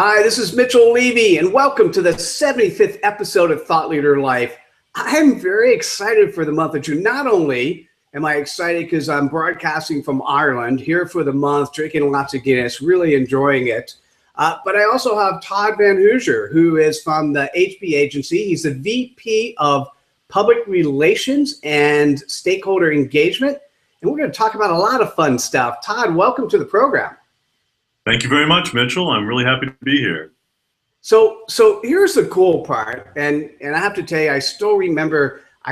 Hi, this is Mitchell Levy, and welcome to the 75th episode of Thought Leader Life. I'm very excited for the month of June. Not only am I excited because I'm broadcasting from Ireland, here for the month, drinking lots of Guinness, really enjoying it, but I also have Todd Van Hoosear, who is from the HB agency. He's the VP of Public Relations and Stakeholder Engagement, and we're going to talk about a lot of fun stuff. Todd, welcome to the program. Thank you very much, Mitchell. I'm really happy to be here. So here's the cool part, and I have to tell you, I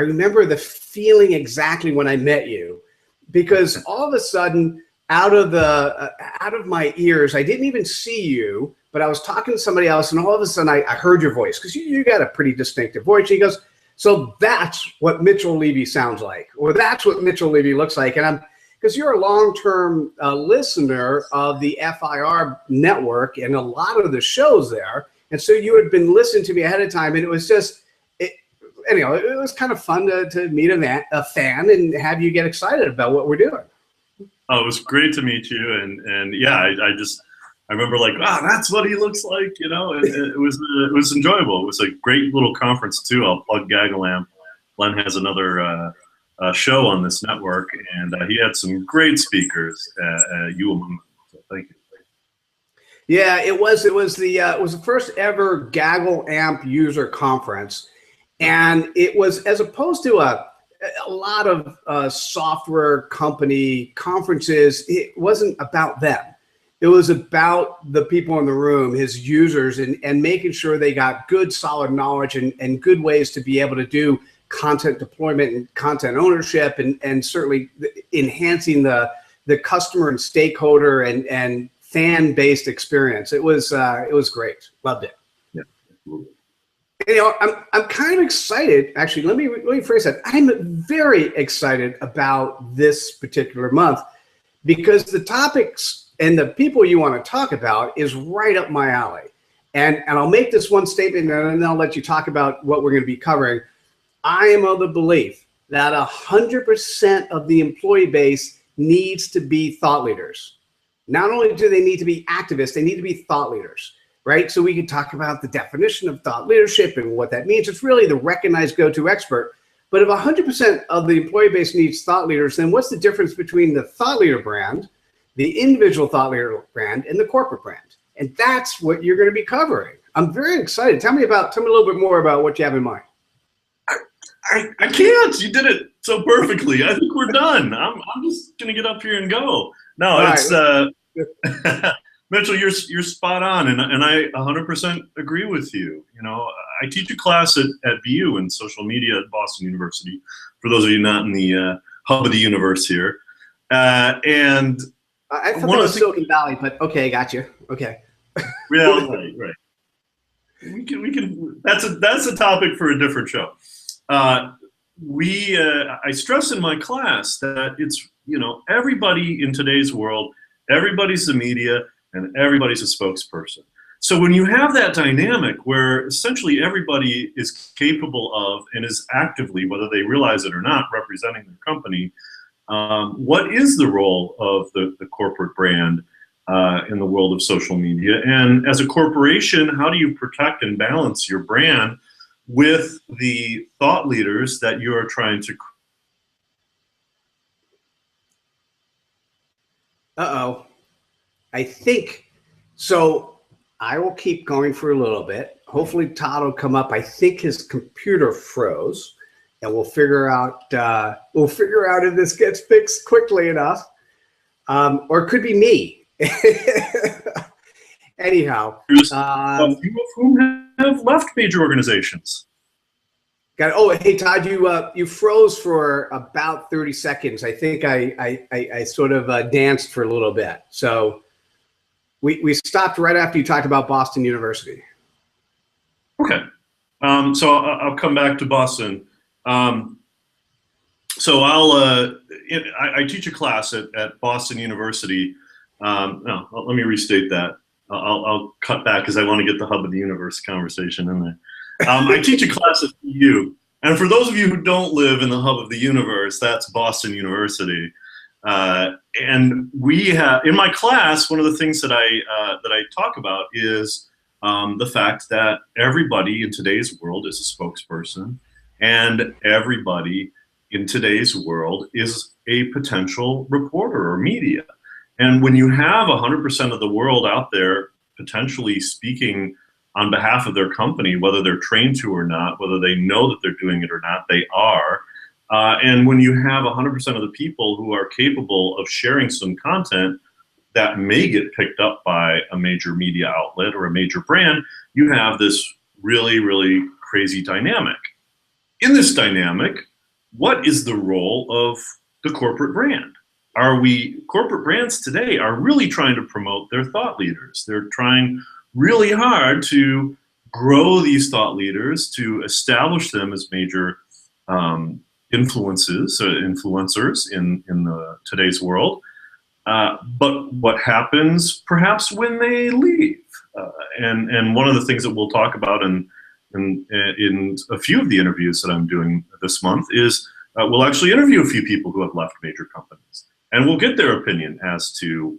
remember the feeling exactly when I met you, because all of a sudden, out of my ears, I didn't even see you, but I was talking to somebody else, and all of a sudden I heard your voice, because you got a pretty distinctive voice. He goes, "So that's what Mitchell Levy sounds like, or that's what Mitchell Levy looks like," and because you're a long-term listener of the FIR network and a lot of the shows there. And so you had been listening to me ahead of time, and it was just, it was kind of fun to meet a fan and have you get excited about what we're doing. Oh, it was great to meet you. And yeah, I remember like, wow, that's what he looks like, and it was enjoyable. It was a great little conference too. I'll plug Gagalam. Len has another show on this network, and he had some great speakers, you among them. So thank you. Yeah, it was the first ever Gaggle AMP user conference, and it was, as opposed to a lot of software company conferences, it wasn't about them. It was about the people in the room, his users, and making sure they got good, solid knowledge and good ways to be able to do content deployment and content ownership, and certainly enhancing the customer and stakeholder and fan-based experience. It was great. Loved it. Yeah, absolutely. I'm kind of excited. Actually, let me phrase that. I'm very excited about this particular month, because the topics and the people you want to talk about is right up my alley. And I'll make this one statement, and then I'll let you talk about what we're going to be covering. I am of the belief that 100% of the employee base needs to be thought leaders. Not only do they need to be activists, they need to be thought leaders, right? So we can talk about the definition of thought leadership and what that means. It's really the recognized go-to expert. But if 100% of the employee base needs thought leaders, then what's the difference between the thought leader brand, the individual thought leader brand, and the corporate brand? And that's what you're going to be covering. I'm very excited. Tell me a little bit more about what you have in mind. I can't. You did it so perfectly. I think we're done. I'm just gonna get up here and go. No, it's Mitchell. You're spot on, and I 100% agree with you. I teach a class at BU in social media at Boston University. For those of you not in the hub of the universe here, and I thought it was Silicon Valley, but okay, got you. Okay. Yeah, right. We can. That's a topic for a different show. I stress in my class that it's, everybody in today's world, everybody's the media and everybody's a spokesperson. So when you have that dynamic where essentially everybody is capable of and is actively, whether they realize it or not, representing their company, what is the role of the corporate brand in the world of social media? And as a corporation, how do you protect and balance your brand with the thought leaders that you are trying to? I think so. I will keep going for a little bit. Hopefully Todd will come up. I think his computer froze, and we'll figure out if this gets fixed quickly enough, or it could be me. Anyhow, few of whom have left major organizations. Got it. Oh, hey Todd, you froze for about 30 seconds. I think I sort of danced for a little bit. So we stopped right after you talked about Boston University. Okay, so I'll come back to Boston. So I teach a class at Boston University. No, let me restate that. I'll cut back because I want to get the hub of the universe conversation in there. I teach a class at BU, and for those of you who don't live in the hub of the universe, that's Boston University. And we have, in my class, one of the things that I talk about is the fact that everybody in today's world is a spokesperson, and everybody in today's world is a potential reporter or media. And when you have 100% of the world out there potentially speaking on behalf of their company, whether they're trained to or not, whether they know that they're doing it or not, they are. And when you have 100% of the people who are capable of sharing some content that may get picked up by a major media outlet or a major brand, you have this really, really crazy dynamic. In this dynamic, what is the role of the corporate brand? Corporate brands today are really trying to promote their thought leaders. They're trying really hard to grow these thought leaders, to establish them as major influencers in today's world. But what happens perhaps when they leave? And one of the things that we'll talk about in a few of the interviews that I'm doing this month is we'll actually interview a few people who have left major companies. And we'll get their opinion as to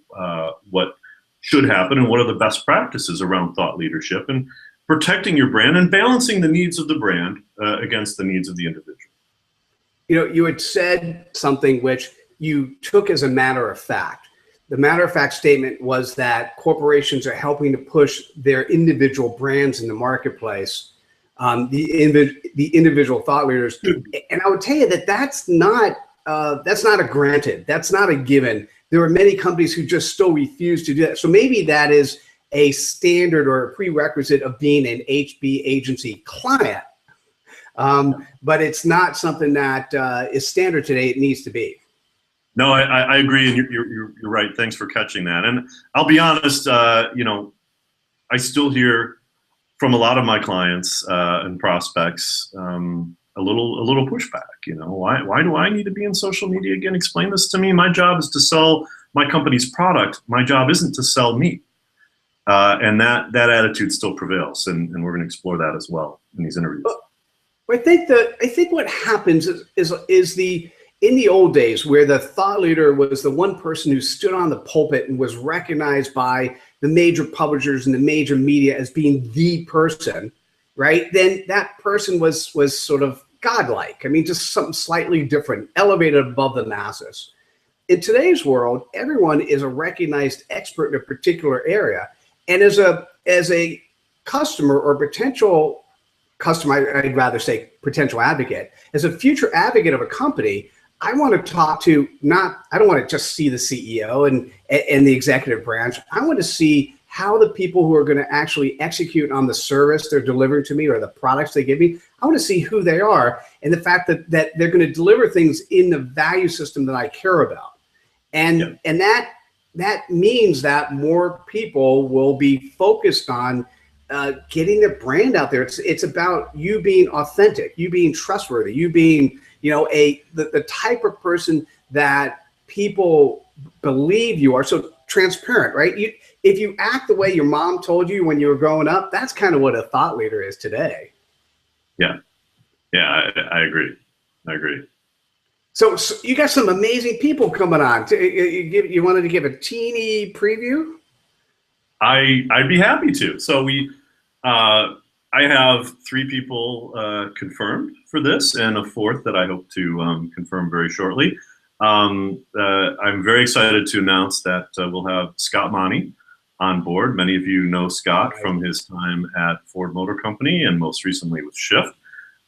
what should happen and what are the best practices around thought leadership and protecting your brand and balancing the needs of the brand against the needs of the individual. You know, you had said something which you took as a matter of fact. The matter of fact statement was that corporations are helping to push their individual brands in the marketplace, the individual thought leaders. And I would tell you that that's not a granted. That's not a given. There are many companies who just still refuse to do that. So maybe that is a standard or a prerequisite of being an HB agency client. But it's not something that is standard today. It needs to be. No, I agree, and you're right. Thanks for catching that. And I'll be honest, you know, I still hear from a lot of my clients and prospects a little pushback. You know, why do I need to be in social media again? Explain this to me. My job is to sell my company's product. My job isn't to sell me. And that attitude still prevails, and we're going to explore that as well in these interviews. I think what happens is in the old days where the thought leader was the one person who stood on the pulpit and was recognized by the major publishers and the major media as being the person, right? Then that person was sort of godlike. I mean, just something slightly different, elevated above the masses. In today's world, everyone is a recognized expert in a particular area. And as a customer or potential customer, I'd rather say potential advocate, as a future advocate of a company, I want to talk to I don't want to just see the CEO and the executive branch. I want to see how the people who are going to actually execute on the service they're delivering to me or the products they give me, I want to see who they are and the fact that they're going to deliver things in the value system that I care about. And that means that more people will be focused on getting their brand out there. It's about you being authentic, you being trustworthy, you being, you know, the type of person that people believe you are. So transparent, right? If you act the way your mom told you when you were growing up, that's kind of what a thought leader is today. Yeah, I agree. So you got some amazing people coming on. You wanted to give a teeny preview? I'd be happy to. So I have 3 people confirmed for this, and a 4th that I hope to confirm very shortly. I'm very excited to announce that we'll have Scott Monty on board. Many of you know Scott from his time at Ford Motor Company and most recently with Shift.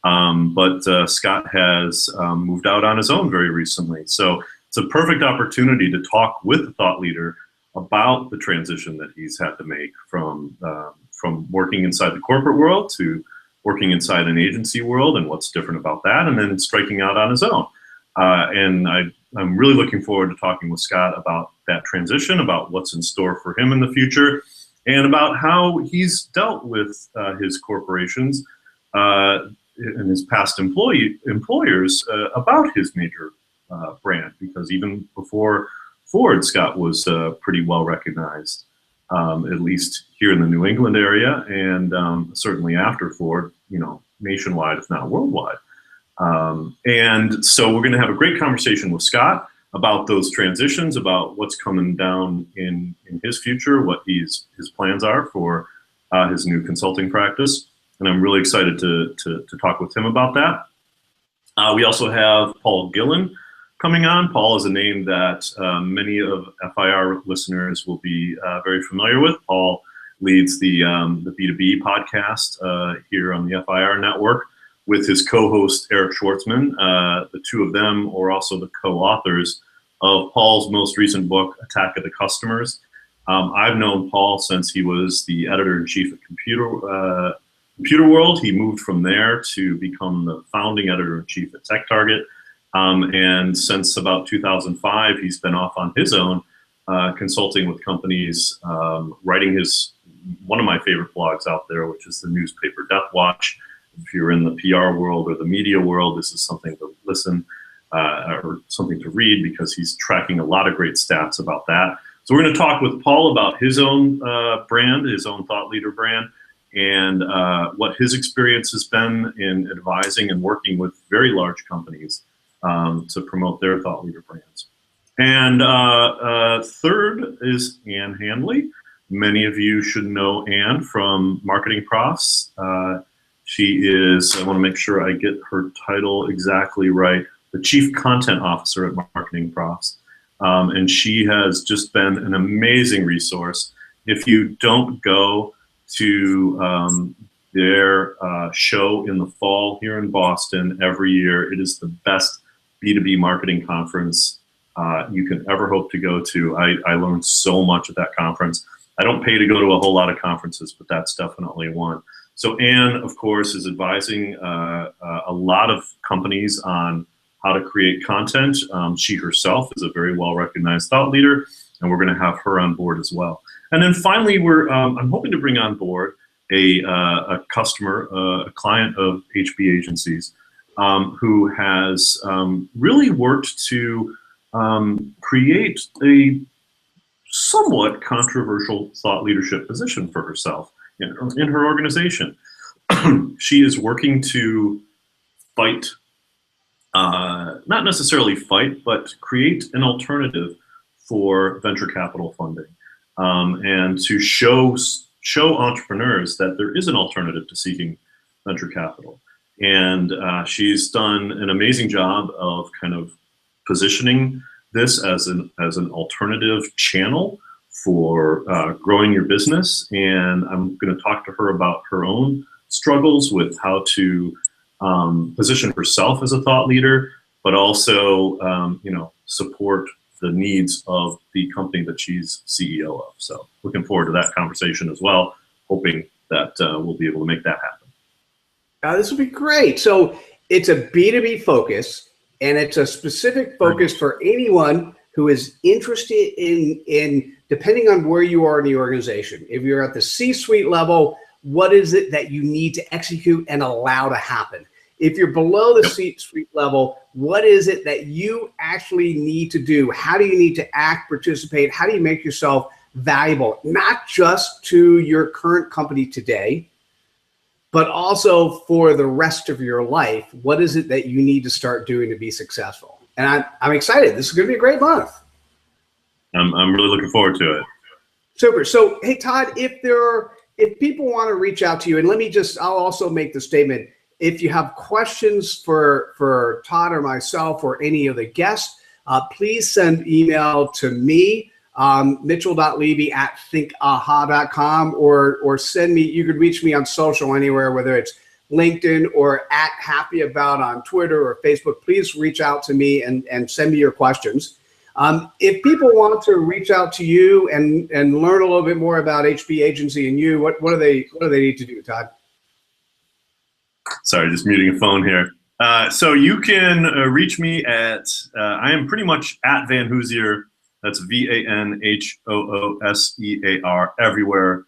But Scott has moved out on his own very recently. So it's a perfect opportunity to talk with a thought leader about the transition that he's had to make from working inside the corporate world to working inside an agency world and what's different about that, and then striking out on his own. And I'm really looking forward to talking with Scott about that transition, about what's in store for him in the future, and about how he's dealt with his corporations and his past employers about his major brand, because even before Ford, Scott was pretty well recognized, at least here in the New England area, and certainly after Ford, you know, nationwide, if not worldwide. And so we're going to have a great conversation with Scott about those transitions, about what's coming down in his future, what his plans are for his new consulting practice. And I'm really excited to talk with him about that. We also have Paul Gillen coming on. Paul is a name that many of FIR listeners will be very familiar with. Paul leads the B2B podcast here on the FIR network with his co-host Eric Schwartzman. The two of them are also the co-authors of Paul's most recent book, Attack of the Customers. I've known Paul since he was the editor-in-chief at Computer World. He moved from there to become the founding editor-in-chief at TechTarget. And since about 2005, he's been off on his own, consulting with companies, writing one of my favorite blogs out there, which is the newspaper Death Watch. If you're in the PR world or the media world, this is something to listen or something to read, because he's tracking a lot of great stats about that. So we're going to talk with Paul about his own brand, his own thought leader brand, and what his experience has been in advising and working with very large companies to promote their thought leader brands. And third is Ann Handley. Many of you should know Ann from Marketingprofs. She is, I want to make sure I get her title exactly right, the Chief Content Officer at Marketingprofs. And she has just been an amazing resource. If you don't go to their show in the fall here in Boston every year, it is the best B2B marketing conference you can ever hope to go to. I learned so much at that conference. I don't pay to go to a whole lot of conferences, but that's definitely one. So Ann, of course, is advising a lot of companies on how to create content. She herself is a very well-recognized thought leader, and we're going to have her on board as well. And then finally, I'm hoping to bring on board a customer, a client of HB Agencies, who has really worked to create a somewhat controversial thought leadership position for herself in her organization. She is working to fight, not necessarily fight, but create an alternative for venture capital funding, and to show entrepreneurs that there is an alternative to seeking venture capital. And she's done an amazing job of kind of positioning this as an alternative channel for growing your business. And I'm going to talk to her about her own struggles with how to position herself as a thought leader, but also support the needs of the company that she's CEO of. So looking forward to that conversation as well, hoping that we'll be able to make that happen. This will be great. So it's a B2B focus, and it's a specific focus for anyone who is interested in depending on where you are in the organization. If you're at the C-suite level, what is it that you need to execute and allow to happen? If you're below the C-suite level, what is it that you actually need to do? How do you need to act, participate? How do you make yourself valuable, not just to your current company today, but also for the rest of your life? What is it that you need to start doing to be successful? And I'm excited. This is going to be a great month. I'm really looking forward to it. Super. So, hey, Todd, if people want to reach out to you, and I'll also make the statement, if you have questions for Todd or myself or any of the guests, please send email to me, mitchell.levy@thinkaha.com, or send me. You could reach me on social anywhere, whether it's LinkedIn or @HappyAbout on Twitter or Facebook. Please reach out to me and send me your questions. If people want to reach out to you and learn a little bit more about HB Agency and you, what do they need to do, Todd? Sorry, just muting a phone here. So you can reach me at, I am pretty much at Van Hoosear. That's VANHOOSEAR everywhere.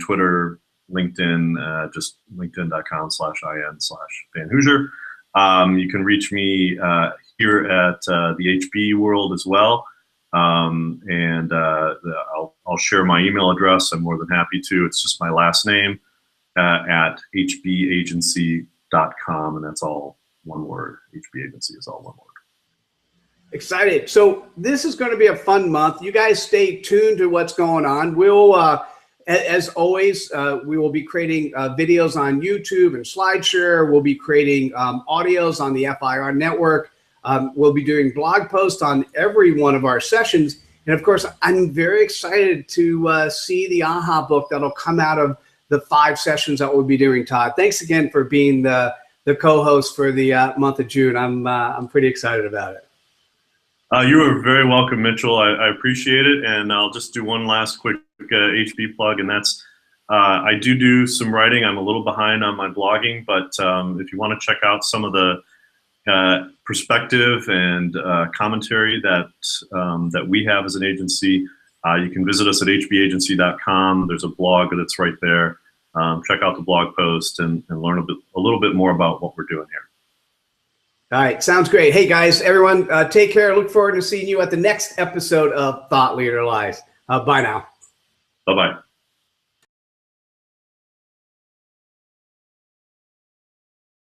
Twitter, LinkedIn, just linkedin.com/IN/Van Hoosear. You can reach me here at the HB World as well. And I'll share my email address. I'm more than happy to. It's just my last name at hbagency.com, and that's all one word. HB Agency is all one word. Excited. So this is going to be a fun month. You guys stay tuned to what's going on. as always, we will be creating videos on YouTube and SlideShare. We'll be creating audios on the FIR network. We'll be doing blog posts on every one of our sessions. And of course, I'm very excited to see the Aha book that'll come out of the 5 sessions that we'll be doing, Todd. Thanks again for being the co-host for the month of June. I'm pretty excited about it. You are very welcome, Mitchell. I appreciate it. And I'll just do one last quick HB plug, and that's I do some writing. I'm a little behind on my blogging, but if you want to check out some of the perspective and commentary that we have as an agency, you can visit us at hbagency.com. There's a blog that's right there. Check out the blog post and learn a little bit more about what we're doing here. All right, sounds great. Hey guys, everyone, take care. Look forward to seeing you at the next episode of Thought Leader Live. Bye now. Bye-bye.